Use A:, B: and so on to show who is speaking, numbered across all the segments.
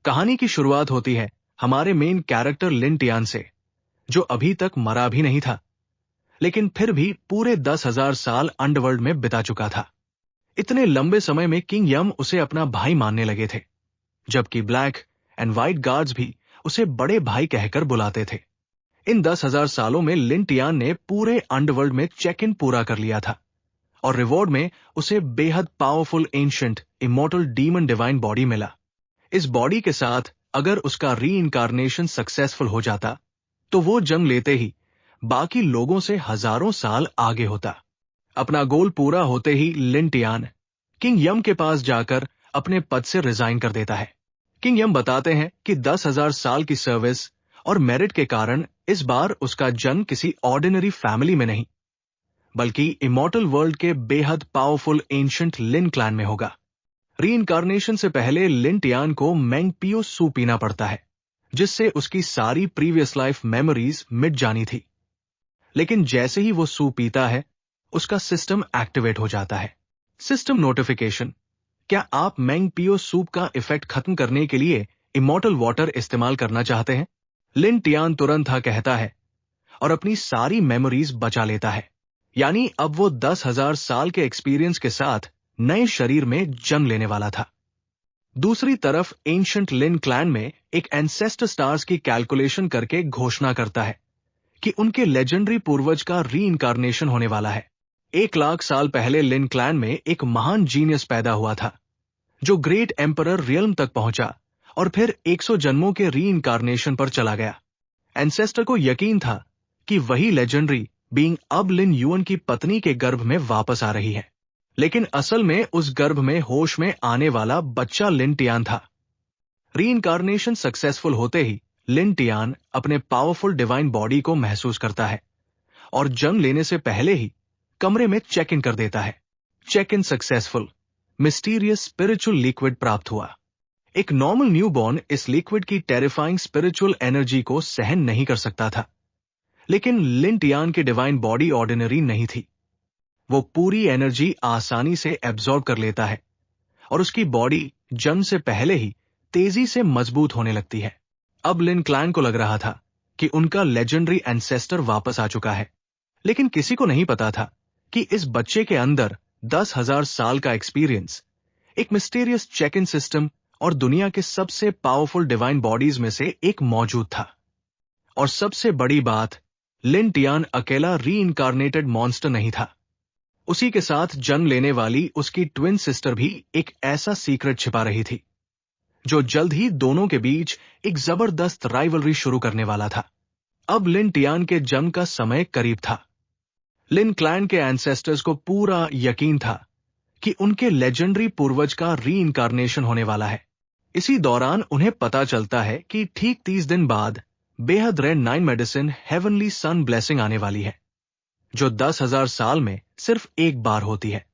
A: कहानी की शुरुआत होती है हमारे मेन कैरेक्टर लिन टियान से, जो अभी तक मरा भी नहीं था, लेकिन फिर भी पूरे 10,000 साल अंडरवर्ल्ड में बिता चुका था। इतने लंबे समय में किंग यम उसे अपना भाई मानने लगे थे, जबकि ब्लैक एंड व्हाइट गार्ड्स भी उसे बड़े भाई कहकर बुलाते थे। इन 10,000 सालों में लिन टियान ने पूरे अंडरवर्ल्ड में चेक इन पूरा कर लिया था, और रिवॉर्ड में उसे बेहद powerful ancient immortal demon divine body मिला। इस बॉडी के साथ अगर उसका री इनकारनेशन सक्सेसफुल हो जाता, तो वो जन्म लेते ही बाकी लोगों से हजारों साल आगे होता। अपना गोल पूरा होते ही लिन टियान किंग यम के पास जाकर अपने पद से रिजाइन कर देता है। किंग यम बताते हैं कि 10,000 साल की सर्विस और मेरिट के कारण इस बार उसका जन्म किसी ऑर्डिनरी फैमिली में नहीं, बल्कि इमॉर्टल वर्ल्ड के बेहद पावरफुल एंशिएंट लिन क्लैन में होगा। री इनकारनेशन से पहले लिन टियान को मैंग पियो सू पीना पड़ता है, जिससे उसकी सारी प्रीवियस लाइफ मेमोरीज मिट जानी थी। लेकिन जैसे ही वो सू पीता है, उसका सिस्टम एक्टिवेट हो जाता है। System notification. क्या आप मैंग पियो सूप का इफेक्ट खत्म करने के लिए इमॉर्टल वाटर इस्तेमाल करना चाहते हैं? लिन टियान तुरंत हाँ कहता है और अपनी सारी मेमोरीज बचा लेता है। यानी अब वो 10,000 साल के एक्सपीरियंस के साथ नए शरीर में जन्म लेने वाला था। दूसरी तरफ एंशिएंट लिन क्लैन में एक एंसेस्टर स्टार्स की कैलकुलेशन करके घोषणा करता है कि उनके लेजेंडरी पूर्वज का री इनकारनेशन होने वाला है। 1,00,000 साल पहले लिन क्लैन में एक महान जीनियस पैदा हुआ था, जो ग्रेट एम्परर रियल्म तक पहुंचा और फिर 100 जन्मों के री इनकारनेशन पर चला गया। एंसेस्टर को यकीन था कि वही लेजेंडरी बीइंग अब लिन युअन की पत्नी के गर्भ में वापस आ रही है, लेकिन असल में उस गर्भ में होश में आने वाला बच्चा लिन टियान था। री इनकारनेशन सक्सेसफुल होते ही लिन टियान अपने पावरफुल डिवाइन बॉडी को महसूस करता है और जन्म लेने से पहले ही कमरे में चेक इन कर देता है। Check in successful. Mysterious spiritual liquid प्राप्त हुआ। एक नॉर्मल न्यूबॉर्न इस लिक्विड की टेरिफाइंग स्पिरिचुअल एनर्जी को सहन नहीं कर सकता था, लेकिन लिन टियान की डिवाइन बॉडी ऑर्डिनरी नहीं थी। वो पूरी एनर्जी आसानी से एब्जॉर्ब कर लेता है और उसकी बॉडी जन्म से पहले ही तेजी से मजबूत होने लगती है। अब लिन क्लैन को लग रहा था कि उनका लेजेंडरी एंसेस्टर वापस आ चुका है, लेकिन किसी को नहीं पता था कि इस बच्चे के अंदर 10,000 साल का एक्सपीरियंस, एक मिस्टीरियस चेक इन सिस्टम और दुनिया के सबसे पावरफुल डिवाइन बॉडीज में से एक मौजूद था। और सबसे बड़ी बात, लिन टियान अकेला री इनकारनेटेड मॉन्स्टर नहीं था। उसी के साथ जन्म लेने वाली उसकी ट्विन सिस्टर भी एक ऐसा सीक्रेट छिपा रही थी, जो जल्द ही दोनों के बीच एक जबरदस्त राइवलरी शुरू करने वाला था। अब लिन टियान के जन्म का समय करीब था। लिन क्लैन के एंसेस्टर्स को पूरा यकीन था कि उनके लेजेंडरी पूर्वज का री इनकारनेशन होने वाला है। इसी दौरान उन्हें पता चलता है कि ठीक 30 दिन बाद बेहद rare 9 medicine heavenly sun blessing आने वाली है, जो 10,000 साल में सिर्फ एक बार होती है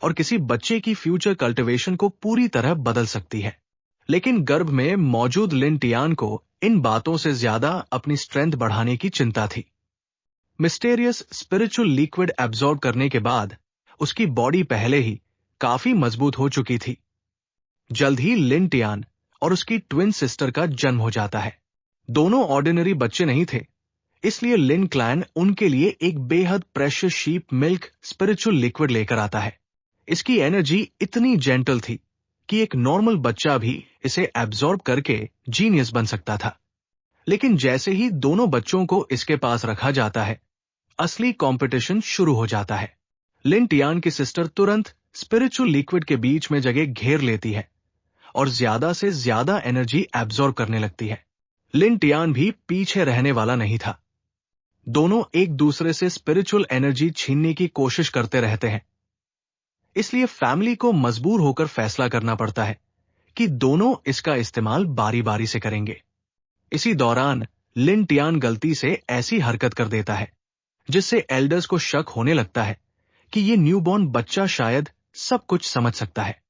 A: और किसी बच्चे की फ्यूचर कल्टिवेशन को पूरी तरह बदल सकती है। लेकिन गर्भ में मौजूद लिन टियान को इन बातों से ज्यादा अपनी स्ट्रेंथ बढ़ाने की चिंता थी। मिस्टीरियस स्पिरिचुअल लिक्विड एब्जॉर्ब करने के बाद उसकी बॉडी पहले ही काफी मजबूत हो चुकी थी। जल्द ही लिन टियान और उसकी ट्विन सिस्टर का जन्म हो जाता है। दोनों ऑर्डिनरी बच्चे नहीं थे, इसलिए लिन क्लैन उनके लिए एक बेहद precious sheep milk spiritual liquid लेकर आता है। इसकी एनर्जी इतनी जेंटल थी कि एक नॉर्मल बच्चा भी इसे एब्जॉर्ब करके जीनियस बन सकता था। लेकिन जैसे ही दोनों बच्चों को इसके पास रखा जाता है, असली कंपटीशन शुरू हो जाता है। लिन टियान की सिस्टर तुरंत स्पिरिचुअल लिक्विड के बीच में जगह घेर लेती है और ज्यादा से ज्यादा एनर्जी एब्जॉर्ब करने लगती है। लिन टियान भी पीछे रहने वाला नहीं था। दोनों एक दूसरे से स्पिरिचुअल एनर्जी छीनने की कोशिश करते रहते हैं, इसलिए फैमिली को मजबूर होकर फैसला करना पड़ता है कि दोनों इसका इस्तेमाल बारी बारी से करेंगे। इसी दौरान लिन टियान गलती से ऐसी हरकत कर देता है जिससे एल्डर्स को शक होने लगता है कि ये न्यूबॉर्न बच्चा शायद सब कुछ समझ सकता है।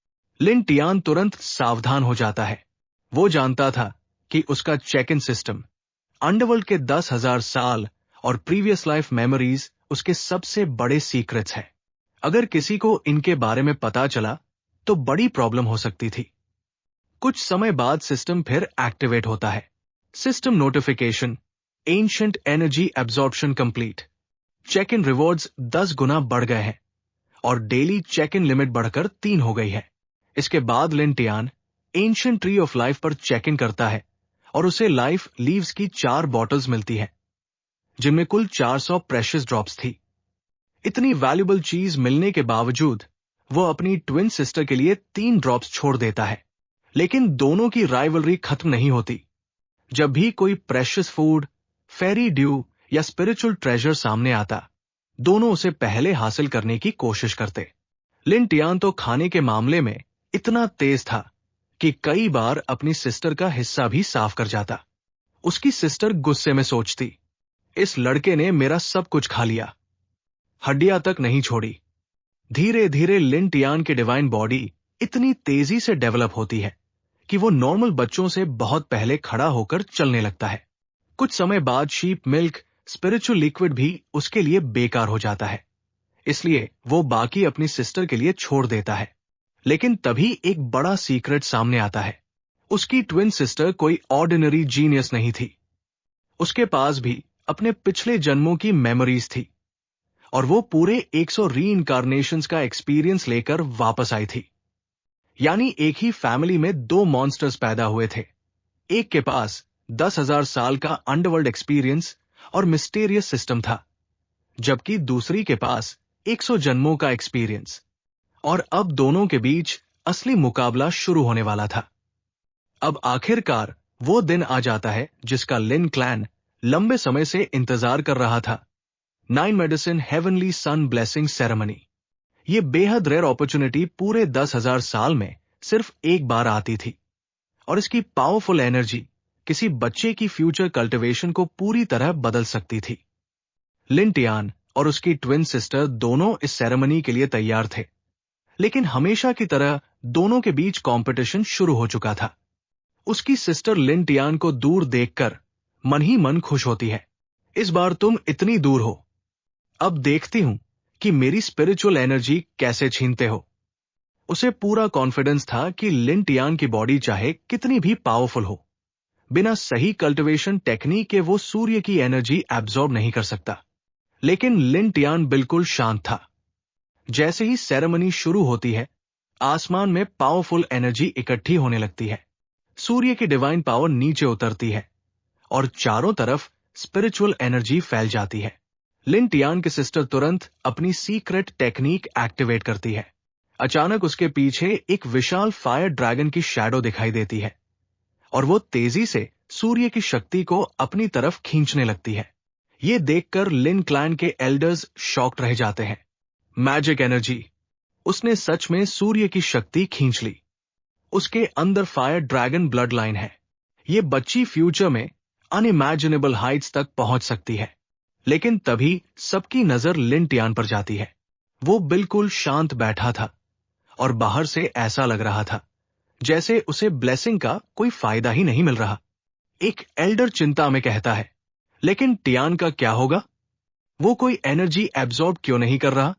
A: लिन टियान तुरंत सावधान हो जाता है। वो जानता था कि उसका चेक इन सिस्टम, अंडरवर्ल्ड के 10,000 साल और प्रीवियस लाइफ मेमोरीज उसके सबसे बड़े सीक्रेट्स हैं। अगर किसी को इनके बारे में पता चला तो बड़ी प्रॉब्लम हो सकती थी। कुछ समय बाद सिस्टम फिर एक्टिवेट होता है। System notification, ancient energy absorption complete. Check in rewards 10 गुना बढ़ गए हैं और डेली चेक इन लिमिट बढ़कर 3 हो गई है। इसके बाद Lin Tian ancient tree of life पर चेक इन करता है और उसे लाइफ लीव्स की 4 बॉटल्स मिलती हैं, जिनमें कुल 400 प्रेशियस ड्रॉप्स थी। इतनी वैल्यूबल चीज मिलने के बावजूद वो अपनी ट्विन सिस्टर के लिए 3 ड्रॉप्स छोड़ देता है। लेकिन दोनों की राइवलरी खत्म नहीं होती। जब भी कोई प्रेशियस फूड, फेरी ड्यू या स्पिरिचुअल ट्रेजर सामने आता, दोनों उसे पहले हासिल करने की कोशिश करते। लिन टियान तो खाने के मामले में इतना तेज था कि कई बार अपनी सिस्टर का हिस्सा भी साफ कर जाता। उसकी सिस्टर गुस्से में सोचती, इस लड़के ने मेरा सब कुछ खा लिया, हड्डियां तक नहीं छोड़ी। धीरे धीरे लिन टियान की डिवाइन बॉडी इतनी तेजी से डेवलप होती है कि वो नॉर्मल बच्चों से बहुत पहले खड़ा होकर चलने लगता है। कुछ समय बाद शीप मिल्क, स्पिरिचुअल लिक्विड भी उसके लिए बेकार हो जाता है, इसलिए वो बाकी अपनी सिस्टर के लिए छोड़ देता है। लेकिन तभी एक बड़ा सीक्रेट सामने आता है। उसकी ट्विन सिस्टर कोई ऑर्डिनरी जीनियस नहीं थी। उसके पास भी अपने पिछले जन्मों की मेमोरीज थी और वो पूरे 100 रीइंकार्नेशंस का एक्सपीरियंस लेकर वापस आई थी। यानी एक ही फैमिली में 2 मॉन्स्टर्स पैदा हुए थे। एक के पास 10,000 साल का अंडरवर्ल्ड एक्सपीरियंस और मिस्टीरियस सिस्टम था, जबकि दूसरी के पास 100 जन्मों का एक्सपीरियंस। और अब दोनों के बीच असली मुकाबला शुरू होने वाला था। अब आखिरकार वो दिन आ जाता है जिसका लिन क्लैन लंबे समय से इंतजार कर रहा था। 9 medicine heavenly sun blessing ceremony. ये बेहद रेयर अपॉर्चुनिटी पूरे 10,000 साल में सिर्फ एक बार आती थी और इसकी पावरफुल एनर्जी किसी बच्चे की फ्यूचर कल्टिवेशन को पूरी तरह बदल सकती थी। लिन टियान और उसकी ट्विन सिस्टर दोनों इस सेरेमनी के लिए तैयार थे, लेकिन हमेशा की तरह दोनों के बीच कंपटीशन शुरू हो चुका था। उसकी सिस्टर लिन टियान को दूर देखकर मन ही मन खुश होती है। इस बार तुम इतनी दूर हो, अब देखती हूं कि मेरी स्पिरिचुअल एनर्जी कैसे छीनते हो। उसे पूरा कॉन्फिडेंस था कि लिन टियान की बॉडी चाहे कितनी भी पावरफुल हो, बिना सही कल्टिवेशन टेक्निक के वो सूर्य की एनर्जी एब्जॉर्ब नहीं कर सकता। लेकिन लिन टियान बिल्कुल शांत था। जैसे ही सेरेमनी शुरू होती है, आसमान में पावरफुल एनर्जी इकट्ठी होने लगती है। सूर्य की डिवाइन पावर नीचे उतरती है और चारों तरफ स्पिरिचुअल एनर्जी फैल जाती है। लिन टियान की सिस्टर तुरंत अपनी सीक्रेट टेक्निक एक्टिवेट करती है। अचानक उसके पीछे एक विशाल फायर ड्रैगन की शैडो दिखाई देती है और वो तेजी से सूर्य की शक्ति को अपनी तरफ खींचने लगती है। ये देखकर लिन क्लैन के एल्डर्स शॉक्ड रह जाते हैं। Magic energy! उसने सच में सूर्य की शक्ति खींच ली। उसके अंदर फायर ड्रैगन ब्लड लाइन है। ये बच्ची फ्यूचर में अनइमेजिनेबल हाइट्स तक पहुंच सकती है। लेकिन तभी सबकी नजर लिन टियान पर जाती है। वो बिल्कुल शांत बैठा था और बाहर से ऐसा लग रहा था जैसे उसे ब्लेसिंग का कोई फायदा ही नहीं मिल रहा। एक एल्डर चिंता में कहता है, लेकिन टियान का क्या होगा? वो कोई एनर्जी एब्जॉर्ब क्यों नहीं कर रहा?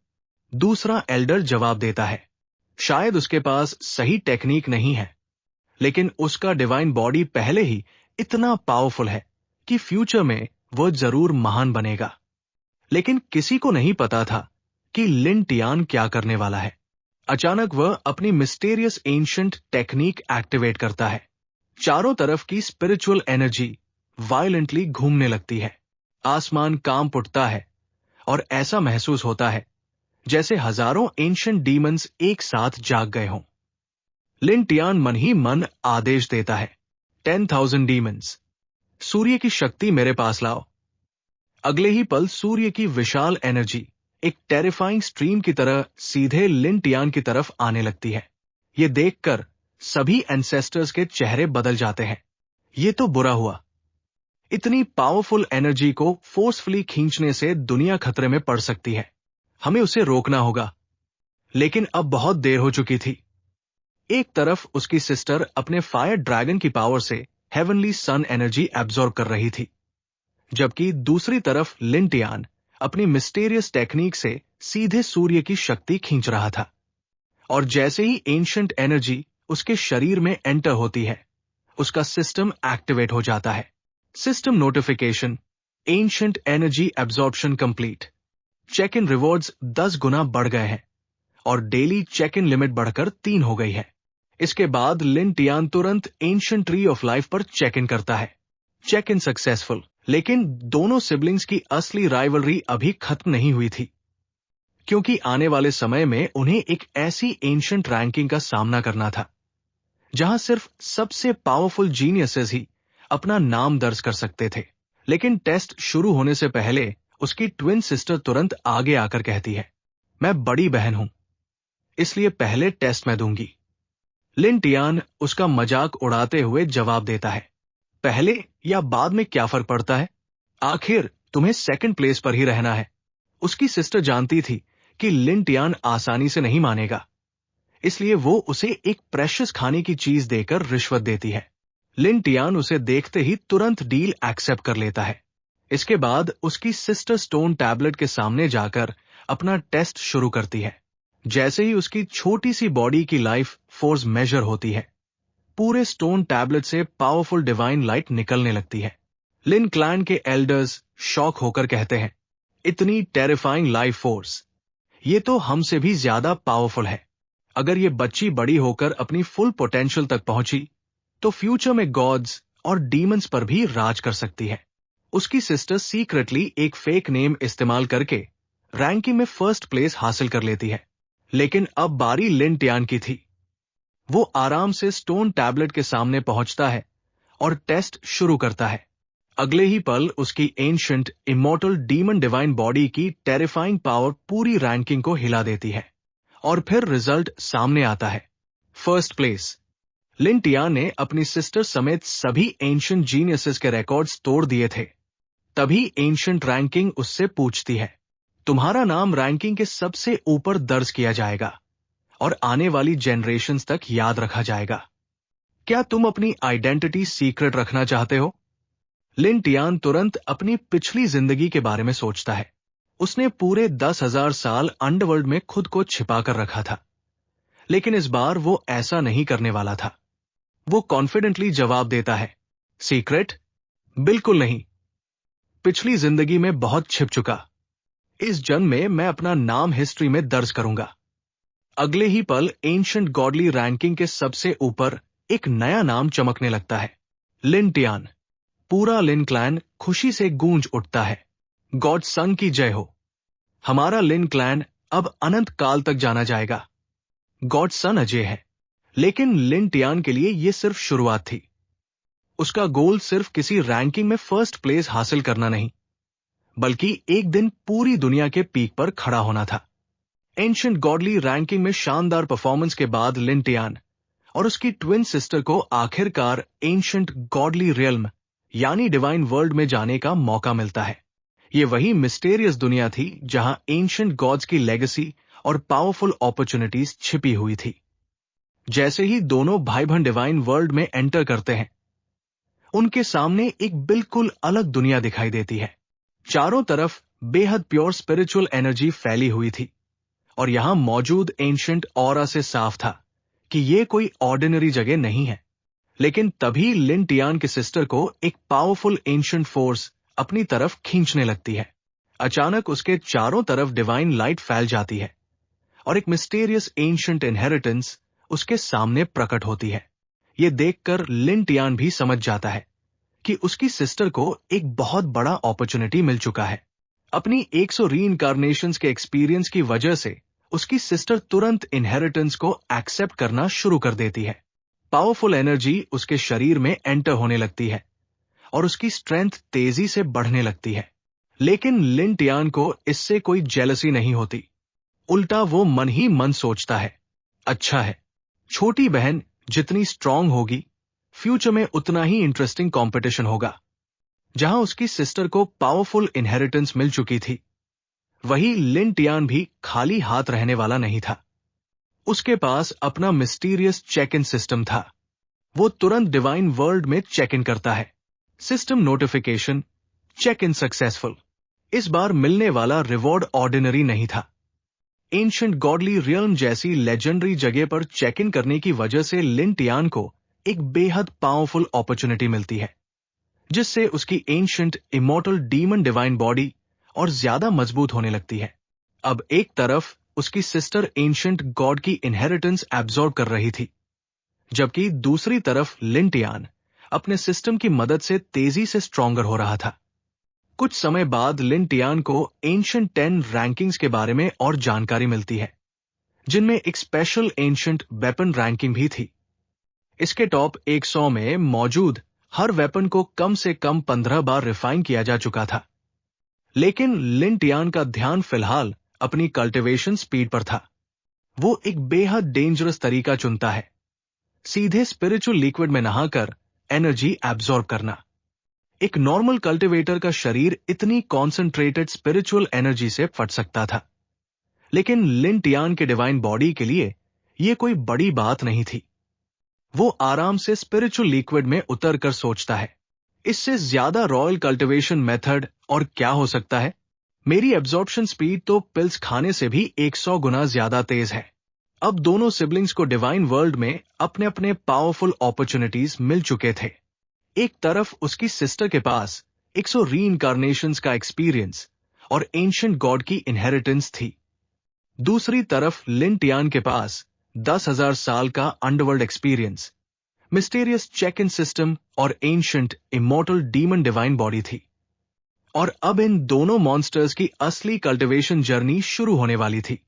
A: दूसरा एल्डर जवाब देता है, शायद उसके पास सही टेक्निक नहीं है, लेकिन उसका डिवाइन बॉडी पहले ही इतना पावरफुल है कि फ्यूचर में वो जरूर महान बनेगा। लेकिन किसी को नहीं पता था कि लिन टियान क्या करने वाला है। अचानक वह अपनी मिस्टीरियस एंशिएंट टेक्निक एक्टिवेट करता है। चारों तरफ की स्पिरिचुअल एनर्जी वायलेंटली घूमने लगती है। आसमान कांप उठता है और ऐसा महसूस होता है जैसे हजारों एंशिएंट डीमंस एक साथ जाग गए हों। लिन टियान मन ही मन आदेश देता है, 10,000 डीमंस, सूर्य की शक्ति मेरे पास लाओ। अगले ही पल सूर्य की विशाल एनर्जी एक टेरिफाइंग स्ट्रीम की तरह सीधे लिन टियान की तरफ आने लगती है। ये देखकर सभी एंसेस्टर्स के चेहरे बदल जाते हैं। ये तो बुरा हुआ। इतनी पावरफुल एनर्जी को फोर्सफुली खींचने से दुनिया खतरे में पड़ सकती है। हमें उसे रोकना होगा। लेकिन अब बहुत देर हो चुकी थी। एक तरफ उसकी सिस्टर अपने फायर ड्रैगन की पावर से हेवनली सन एनर्जी एब्जॉर्ब कर रही थी, जबकि दूसरी तरफ लिन टियान अपनी मिस्टीरियस टेक्निक से सीधे सूर्य की शक्ति खींच रहा था। और जैसे ही एंशिएंट एनर्जी उसके शरीर में एंटर होती है, उसका सिस्टम एक्टिवेट हो जाता है। System notification, ancient energy absorption complete. Check in rewards 10 गुना बढ़ गए हैं और डेली चेक इन लिमिट बढ़कर 3 हो गई है। इसके बाद लिन टियान तुरंत एंशिएंट ट्री ऑफ लाइफ पर चेक इन करता है। Check in successful. लेकिन दोनों सिबलिंग्स की असली राइवलरी अभी खत्म नहीं हुई थी, क्योंकि आने वाले समय में उन्हें एक ऐसी एंशिएंट रैंकिंग का सामना करना था जहां सिर्फ सबसे पावरफुल जीनियसेस ही अपना नाम दर्ज कर सकते थे। लेकिन टेस्ट शुरू होने से पहले उसकी ट्विन सिस्टर तुरंत आगे आकर कहती है, मैं बड़ी बहन हूं, इसलिए पहले टेस्ट मैं दूंगी। लिन टियान उसका मजाक उड़ाते हुए जवाब देता है, पहले या बाद में क्या फर्क पड़ता है, आखिर तुम्हें सेकंड प्लेस पर ही रहना है। उसकी सिस्टर जानती थी कि लिन टियान आसानी से नहीं मानेगा, इसलिए वो उसे एक प्रेशियस खाने की चीज देकर रिश्वत देती है। लिन टियान उसे देखते ही तुरंत डील एक्सेप्ट कर लेता है। इसके बाद उसकी सिस्टर स्टोन टैबलेट के सामने जाकर अपना टेस्ट शुरू करती है। जैसे ही उसकी छोटी सी बॉडी की लाइफ फोर्स मेजर होती है, पूरे स्टोन टैबलेट से पावरफुल डिवाइन लाइट निकलने लगती है। लिन क्लैन के एल्डर्स शॉक होकर कहते हैं, इतनी टेरिफाइंग लाइफ फोर्स, ये तो हमसे भी ज्यादा पावरफुल है। अगर ये बच्ची बड़ी होकर अपनी फुल पोटेंशियल तक पहुंची तो फ्यूचर में गॉड्स और डीमंस पर भी राज कर सकती है। उसकी सिस्टर सीक्रेटली एक फेक नेम इस्तेमाल करके रैंकिंग में फर्स्ट प्लेस हासिल कर लेती है। लेकिन अब बारी लिन टियान की थी। वो आराम से स्टोन टैबलेट के सामने पहुंचता है और टेस्ट शुरू करता है। अगले ही पल उसकी ancient immortal demon divine body की टेरिफाइंग पावर पूरी रैंकिंग को हिला देती है और फिर रिजल्ट सामने आता है। First place. लिन टियान ने अपनी सिस्टर समेत सभी एंशिएंट जीनियसेस के रिकॉर्ड्स तोड़ दिए थे। तभी एंशिएंट रैंकिंग उससे पूछती है, तुम्हारा नाम रैंकिंग के सबसे ऊपर दर्ज किया जाएगा और आने वाली जनरेशंस तक याद रखा जाएगा। क्या तुम अपनी आइडेंटिटी सीक्रेट रखना चाहते हो? लिन टियान तुरंत अपनी पिछली जिंदगी के बारे में सोचता है। उसने पूरे 10,000 साल अंडरवर्ल्ड में खुद को छिपाकर रखा था, लेकिन इस बार वो ऐसा नहीं करने वाला था। वो कॉन्फिडेंटली जवाब देता है, सीक्रेट? बिल्कुल नहीं। पिछली जिंदगी में बहुत छिप चुका। इस जन्म में मैं अपना नाम हिस्ट्री में दर्ज करूंगा। अगले ही पल एंशिएंट गॉडली रैंकिंग के सबसे ऊपर एक नया नाम चमकने लगता है, लिन टियान। पूरा लिन क्लैन खुशी से गूंज उठता है, गॉड सन की जय हो। हमारा लिन क्लैन अब अनंत काल तक जाना जाएगा। गॉड सन अजय है। लेकिन लिन टियान के लिए यह सिर्फ शुरुआत थी। उसका गोल सिर्फ किसी रैंकिंग में फर्स्ट प्लेस हासिल करना नहीं, बल्कि एक दिन पूरी दुनिया के पीक पर खड़ा होना था। एंशिएंट गॉडली रैंकिंग में शानदार परफॉर्मेंस के बाद लिन टियान और उसकी ट्विन सिस्टर को आखिरकार एंशिएंट गॉडली रियल्म यानी डिवाइन वर्ल्ड में जाने का मौका मिलता है। ये वही मिस्टेरियस दुनिया थी जहां एंशिएंट गॉड्स की लेगेसी और पावरफुल अपॉर्चुनिटीज छिपी हुई थी। जैसे ही दोनों भाई बहन डिवाइन वर्ल्ड में एंटर करते हैं, उनके सामने एक बिल्कुल अलग दुनिया दिखाई देती है। चारों तरफ बेहद प्योर स्पिरिचुअल एनर्जी फैली हुई थी और यहां मौजूद एंशिएंट ऑरा से साफ था कि यह कोई ऑर्डिनरी जगह नहीं है। लेकिन तभी लिन टियान के सिस्टर को एक पावरफुल एंशिएंट फोर्स अपनी तरफ खींचने लगती है। अचानक उसके चारों तरफ डिवाइन लाइट फैल जाती है और एक मिस्टीरियस एंशिएंट इनहेरिटेंस उसके सामने प्रकट होती है। यह देखकर लिन टियान भी समझ जाता है कि उसकी सिस्टर को एक बहुत बड़ा अपॉर्चुनिटी मिल चुका है। अपनी 100 रीइंकार्नेशंस के एक्सपीरियंस की वजह से उसकी सिस्टर तुरंत इनहेरिटेंस को एक्सेप्ट करना शुरू कर देती है। पावरफुल एनर्जी उसके शरीर में एंटर होने लगती है और उसकी स्ट्रेंथ तेजी से बढ़ने लगती है। लेकिन लिन टियान को इससे कोई जेलसी नहीं होती। उल्टा वो मन ही मन सोचता है, अच्छा है, छोटी बहन जितनी स्ट्रांग होगी, फ्यूचर में उतना ही इंटरेस्टिंग कंपटीशन होगा। जहां उसकी सिस्टर को पावरफुल इनहेरिटेंस मिल चुकी थी, वही लिन टियान भी खाली हाथ रहने वाला नहीं था। उसके पास अपना मिस्टीरियस चेक इन सिस्टम था। वो तुरंत डिवाइन वर्ल्ड में चेक इन करता है। System notification, check in successful. इस बार मिलने वाला रिवॉर्ड ऑर्डिनरी नहीं था। एंशिएंट गॉडली रियल्म जैसी लेजेंडरी जगह पर चेक इन करने की वजह से लिन टियान को एक बेहद पावरफुल अपॉर्चुनिटी मिलती है, जिससे उसकी ancient immortal demon divine body और ज्यादा मजबूत होने लगती है। अब एक तरफ उसकी सिस्टर एंशिएंट गॉड की इनहेरिटेंस एब्जॉर्ब कर रही थी, जबकि दूसरी तरफ लिन टियान अपने सिस्टम की मदद से तेजी से स्ट्रॉन्गर हो रहा था। कुछ समय बाद लिन टियान को एंशिएंट 10 रैंकिंग्स के बारे में और जानकारी मिलती है, जिनमें एक स्पेशल एंशिएंट वेपन रैंकिंग भी थी। इसके टॉप 100 में मौजूद हर वेपन को कम से कम 15 बार रिफाइन किया जा चुका था। लेकिन लिन टियान का ध्यान फिलहाल अपनी कल्टीवेशन स्पीड पर था। वो एक बेहद डेंजरस तरीका चुनता है, सीधे स्पिरिचुअल लिक्विड में नहाकर एनर्जी एब्जॉर्ब करना। एक नॉर्मल कल्टीवेटर का शरीर इतनी कॉन्सेंट्रेटेड स्पिरिचुअल एनर्जी से फट सकता था, लेकिन लिन टियान के डिवाइन बॉडी के लिए यह कोई बड़ी बात नहीं थी। वो आराम से स्पिरिचुअल लिक्विड में उतरकर सोचता है, इससे ज्यादा रॉयल कल्टीवेशन मेथड और क्या हो सकता है। मेरी एब्जॉर्प्शन स्पीड तो पिल्स खाने से भी 100 गुना ज्यादा तेज है। अब दोनों सिबलिंग्स को डिवाइन वर्ल्ड में अपने अपने पावरफुल अपॉर्चुनिटीज मिल चुके थे। एक तरफ उसकी सिस्टर के पास 100 रीइंकार्नेशंस का एक्सपीरियंस और एंशिएंट गॉड की इनहेरिटेंस थी। दूसरी तरफ लिन टियान के पास 10,000 साल का underworld experience, mysterious check in system और ancient immortal demon divine body थी। और अब इन दोनों मॉन्स्टर्स की असली कल्टीवेशन जर्नी शुरू होने वाली थी।